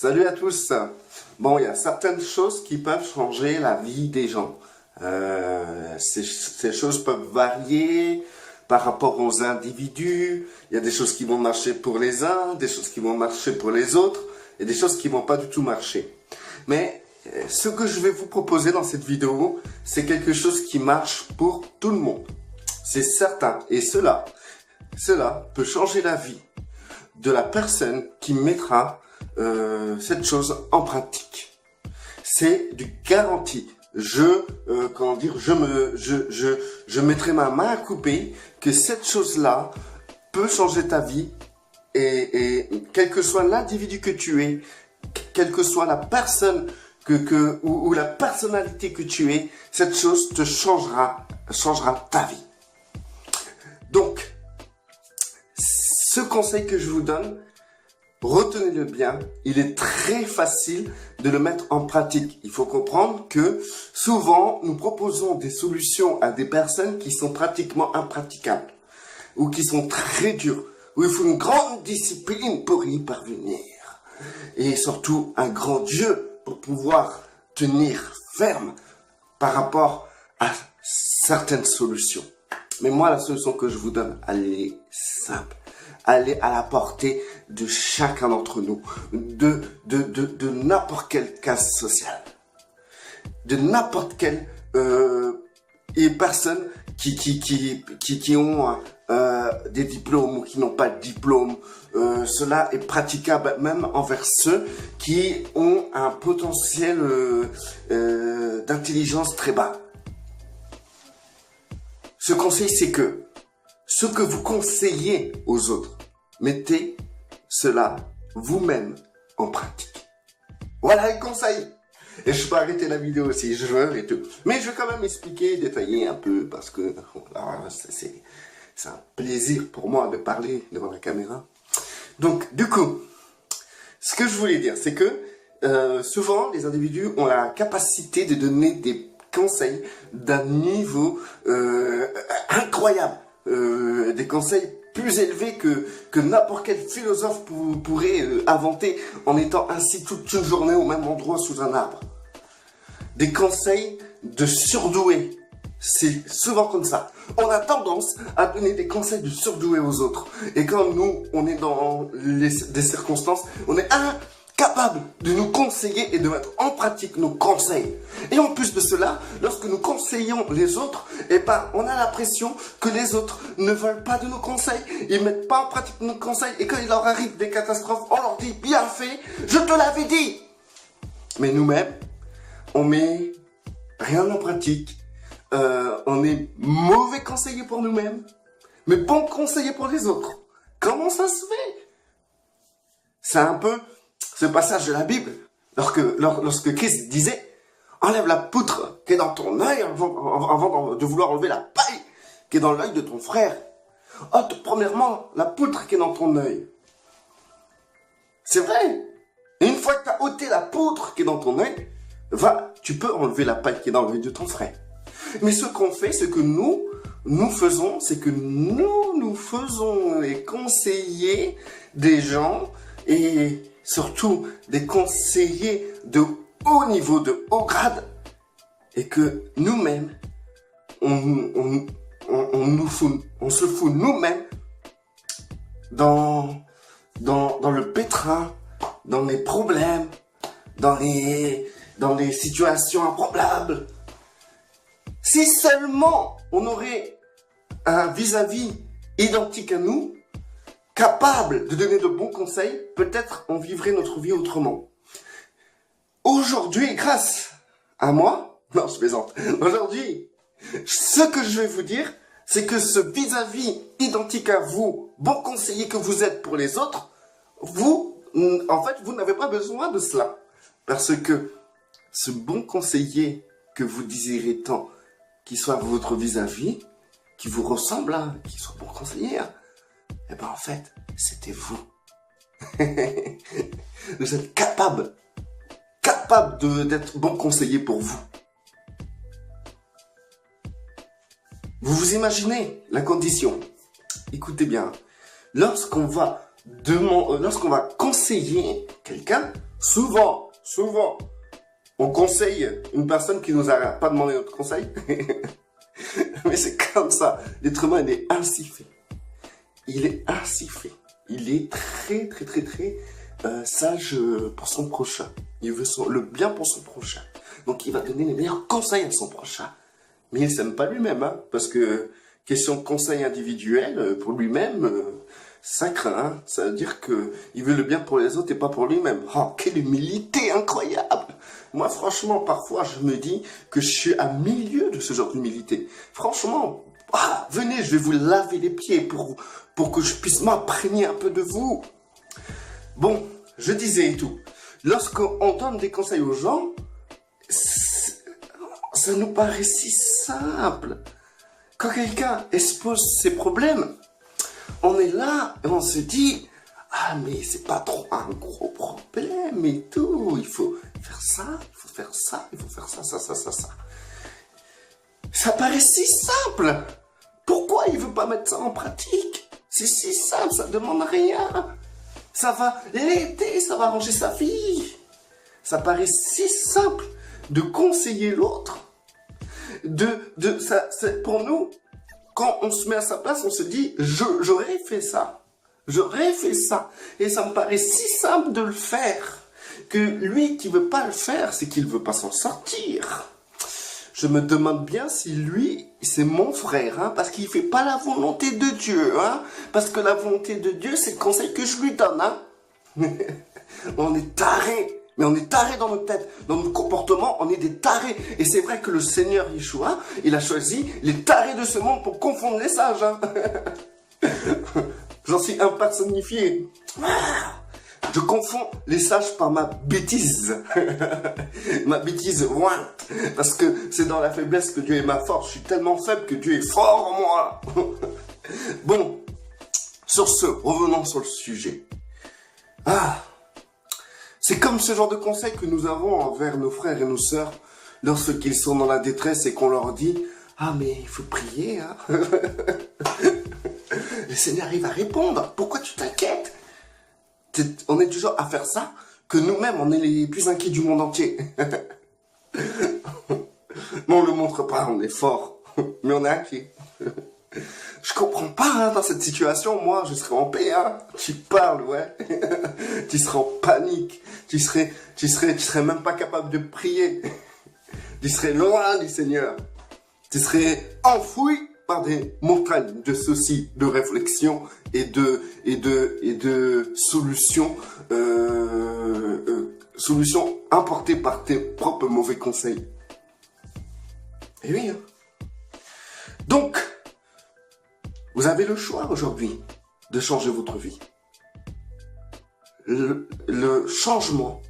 Salut à tous. Bon, il y a certaines choses qui peuvent changer la vie des gens. Ces choses peuvent varier par rapport aux individus. Il y a des choses qui vont marcher pour les uns, des choses qui vont marcher pour les autres, et des choses qui vont pas du tout marcher. Mais ce que je vais vous proposer dans cette vidéo, c'est quelque chose qui marche pour tout le monde. C'est certain. Et cela peut changer la vie de la personne qui mettra cette chose en pratique. C'est du garanti. Je mettrai ma main à couper que cette chose-là peut changer ta vie et quel que soit l'individu que tu es, quelle que soit la personne ou la personnalité que tu es, cette chose te changera ta vie. Donc, ce conseil que je vous donne, retenez-le bien, il est très facile de le mettre en pratique. Il faut comprendre que souvent, nous proposons des solutions à des personnes qui sont pratiquement impraticables ou qui sont très dures, où il faut une grande discipline pour y parvenir et surtout un grand Dieu pour pouvoir tenir ferme par rapport à certaines solutions. Mais moi, la solution que je vous donne, elle est simple. Elle est à la portée de chacun d'entre nous, de n'importe quelle case sociale, de n'importe quelle personne qui ont des diplômes ou qui n'ont pas de diplôme. Cela est praticable même envers ceux qui ont un potentiel d'intelligence très bas. Ce conseil, c'est que ce que vous conseillez aux autres, mettez cela vous-même en pratique. Voilà le conseil. Et je peux arrêter la vidéo si je veux et tout. Mais je vais quand même expliquer, détailler un peu parce que c'est un plaisir pour moi de parler devant la caméra. Donc, du coup, ce que je voulais dire, c'est que souvent, les individus ont la capacité de donner des conseils d'un niveau incroyable. Des conseils plus élevés que n'importe quel philosophe pourrait inventer en étant assis toute une journée au même endroit sous un arbre. Des conseils de surdoués. C'est souvent comme ça. On a tendance à donner des conseils de surdoués aux autres. Et quand nous, on est dans des circonstances, on est incapable de nous conseiller et de mettre en pratique nos conseils. Et en plus de cela, lorsque nous conseillons les autres, on a l'impression que les autres ne veulent pas de nos conseils, ils mettent pas en pratique nos conseils, et quand il leur arrive des catastrophes, on leur dit bien fait, je te l'avais dit. Mais nous-mêmes, on met rien en pratique, on est mauvais conseiller pour nous-mêmes, mais bon conseiller pour les autres. Comment ça se fait? C'est un peu ce passage de la Bible, lorsque Christ disait « Enlève la poutre qui est dans ton œil avant de vouloir enlever la paille qui est dans l'œil de ton frère. Ôte premièrement la poutre qui est dans ton œil. » C'est vrai. Et une fois que tu as ôté la poutre qui est dans ton œil, tu peux enlever la paille qui est dans l'œil de ton frère. Mais ce qu'on fait, ce que nous faisons, c'est que nous faisons les conseillers des gens et surtout des conseillers de haut niveau, de haut grade, et que nous-mêmes, on se fout nous-mêmes dans le pétrin, dans les problèmes, dans les situations improbables. Si seulement on aurait un vis-à-vis identique à nous, capable de donner de bons conseils, peut-être on vivrait notre vie autrement. Aujourd'hui, grâce à moi, non je plaisante, aujourd'hui, ce que je vais vous dire, c'est que ce vis-à-vis identique à vous, bon conseiller que vous êtes pour les autres, vous n'avez pas besoin de cela. Parce que ce bon conseiller que vous désirez tant, qui soit votre vis-à-vis, qui vous ressemble, qui soit bon conseiller, en fait, c'était vous. Vous êtes capable d'être bon conseiller pour vous. Vous vous imaginez la condition. Écoutez bien, lorsqu'on va lorsqu'on va conseiller quelqu'un, souvent, on conseille une personne qui nous a pas demandé notre conseil. Mais c'est comme ça. L'être humain, il est ainsi fait. Il est ainsi fait. Il est très sage pour son prochain. Il veut le bien pour son prochain. Donc il va donner les meilleurs conseils à son prochain. Mais il ne s'aime pas lui-même, hein, parce que question de conseil individuel, pour lui-même, ça craint. Hein. Ça veut dire que il veut le bien pour les autres et pas pour lui-même. Oh, quelle humilité incroyable! Moi, franchement, parfois, je me dis que je suis à milieu de ce genre d'humilité. Franchement, venez, je vais vous laver les pieds pour que je puisse m'imprégner un peu de vous. Bon, je disais et tout. Lorsqu'on donne des conseils aux gens, ça nous paraît si simple. Quand quelqu'un expose ses problèmes, on est là et on se dit « Ah, mais c'est pas trop un gros problème et tout. Il faut faire ça, il faut faire ça, il faut faire ça, ça. » Ça paraît si simple. Pourquoi il veut pas mettre ça en pratique? C'est si simple, ça demande rien. Ça va l'aider, ça va arranger sa vie. Ça paraît si simple de conseiller l'autre. Pour nous, quand on se met à sa place, on se dit j'aurais fait ça. J'aurais fait ça. Et ça me paraît si simple de le faire que lui qui veut pas le faire, c'est qu'il veut pas s'en sortir. Je me demande bien si lui, c'est mon frère, hein, parce qu'il fait pas la volonté de Dieu, hein, parce que la volonté de Dieu, c'est le conseil que je lui donne, hein. On est tarés, mais on est tarés dans notre tête, dans notre comportement, on est des tarés. Et c'est vrai que le Seigneur Yeshua, il a choisi les tarés de ce monde pour confondre les sages, hein. J'en suis impersonnifié. Je confonds les sages par ma bêtise. Ma bêtise, ouais. Parce que c'est dans la faiblesse que Dieu est ma force. Je suis tellement faible que Dieu est fort en moi. Bon, sur ce, revenons sur le sujet. C'est comme ce genre de conseil que nous avons envers nos frères et nos sœurs lorsqu'ils sont dans la détresse et qu'on leur dit « Ah, mais il faut prier, hein. » Le Seigneur, il va répondre. Pourquoi tu t'inquiètes? On est toujours à faire ça, que nous-mêmes, on est les plus inquiets du monde entier. Mais on ne le montre pas, on est fort, mais on est inquiet. Je comprends pas, hein, dans cette situation, moi, je serais en paix, hein. Tu parles, ouais. Tu serais en panique. Tu serais même pas capable de prier. Tu serais loin du Seigneur. Tu serais enfoui par des montagnes de soucis, de réflexion et de solutions, solutions importées par tes propres mauvais conseils. Et oui, hein. Donc, vous avez le choix aujourd'hui de changer votre vie. Le changement,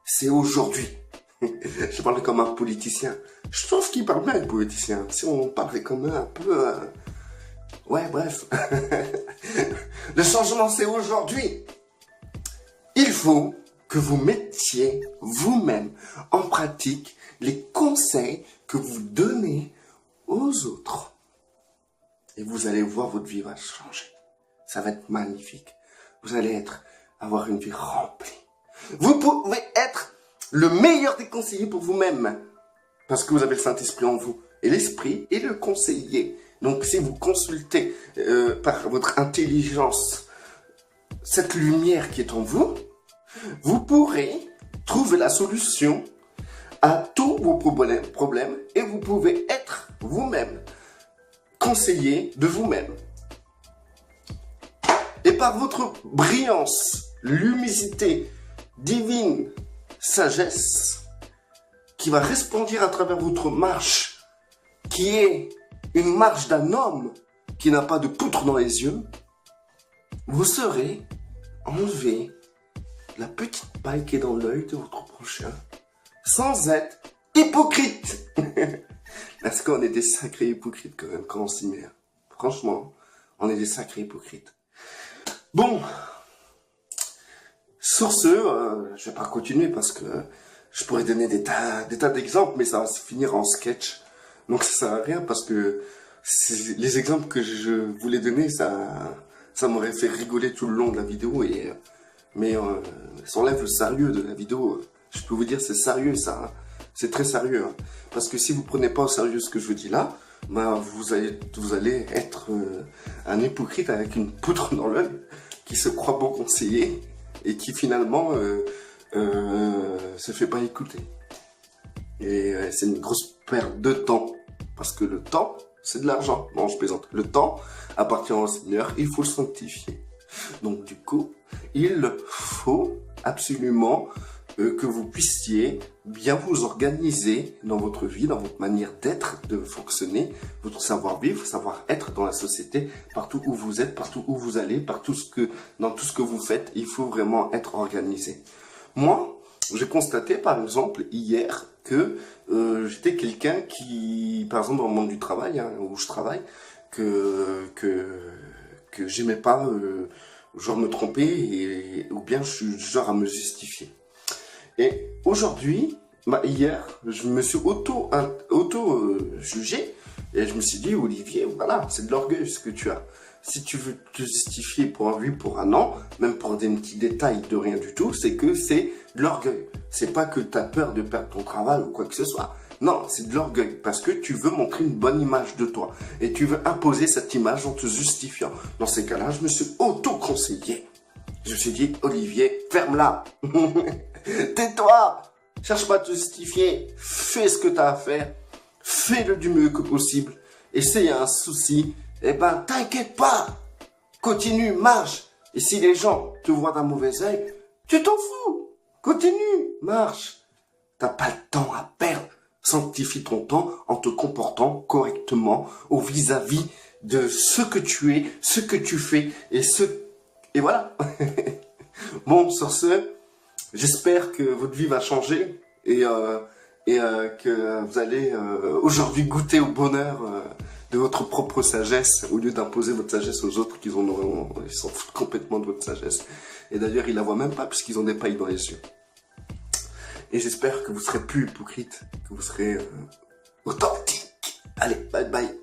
c'est aujourd'hui. Je parle comme un politicien. Je trouve qu'il parle bien, un politicien. Si on parlait comme un peu... Ouais, bref. Le changement, c'est aujourd'hui. Il faut que vous mettiez vous-même en pratique les conseils que vous donnez aux autres. Et vous allez voir, votre vie va changer. Ça va être magnifique. Vous allez avoir une vie remplie. Vous pouvez être le meilleur des conseillers pour vous-même. Parce que vous avez le Saint-Esprit en vous. Et l'Esprit est le conseiller. Donc si vous consultez par votre intelligence cette lumière qui est en vous, vous pourrez trouver la solution à tous vos problèmes et vous pouvez être vous-même, conseiller de vous-même. Et par votre brillance, luminosité divine, sagesse, qui va resplendir à travers votre marche, qui est une marche d'un homme qui n'a pas de poutre dans les yeux, vous serez enlevé la petite paille qui est dans l'œil de votre prochain, sans être hypocrite. Parce qu'on est des sacrés hypocrites quand même, quand on s'y met. Franchement, on est des sacrés hypocrites. Bon, sur ce, je vais pas continuer parce que je pourrais donner des tas d'exemples, mais ça va se finir en sketch. Donc ça sert à rien parce que les exemples que je voulais donner, ça ça m'aurait fait rigoler tout le long de la vidéo. Mais ça enlève le sérieux de la vidéo. Je peux vous dire, c'est sérieux ça. Hein. C'est très sérieux. Hein. Parce que si vous prenez pas au sérieux ce que je vous dis là, bah, vous allez être un hypocrite avec une poutre dans l'œil qui se croit bon conseiller et qui finalement se fait pas écouter. Et c'est une grosse perte de temps. Parce que le temps, c'est de l'argent. Non, je plaisante. Le temps appartient au Seigneur, il faut le sanctifier. Donc du coup, il faut absolument que vous puissiez bien vous organiser dans votre vie, dans votre manière d'être, de fonctionner, votre savoir-vivre, savoir-être dans la société, partout où vous êtes, partout où vous allez, dans tout ce que vous faites, il faut vraiment être organisé. Moi, j'ai constaté par exemple hier que j'étais quelqu'un qui, par exemple dans le monde du travail, hein, où je travaille, que j'aimais pas genre me tromper ou bien je suis du genre à me justifier. Et aujourd'hui, bah hier, je me suis auto-jugé et je me suis dit, Olivier, voilà, c'est de l'orgueil ce que tu as. Si tu veux te justifier pour un oui, pour un non, même pour des petits détails de rien du tout, c'est que c'est de l'orgueil. C'est pas que tu as peur de perdre ton travail ou quoi que ce soit. Non, c'est de l'orgueil parce que tu veux montrer une bonne image de toi et tu veux imposer cette image en te justifiant. Dans ces cas-là, je me suis auto-conseillé. Je me suis dit, Olivier, ferme-la. Tais-toi. Cherche pas à te justifier. Fais ce que tu as à faire. Fais-le du mieux que possible. Et s'il y a un souci, eh ben, t'inquiète pas. Continue, marche. Et si les gens te voient d'un mauvais œil, tu t'en fous. Continue, marche. T'as pas le temps à perdre. Sanctifie ton temps en te comportant correctement au vis-à-vis de ce que tu es, ce que tu fais et voilà. Bon, sur ce, j'espère que votre vie va changer et que vous allez aujourd'hui goûter au bonheur de votre propre sagesse au lieu d'imposer votre sagesse aux autres ils s'en foutent complètement de votre sagesse. Et d'ailleurs, ils la voient même pas puisqu'ils ont des pailles dans les yeux. Et j'espère que vous serez plus hypocrite, que vous serez authentique. Allez, bye bye.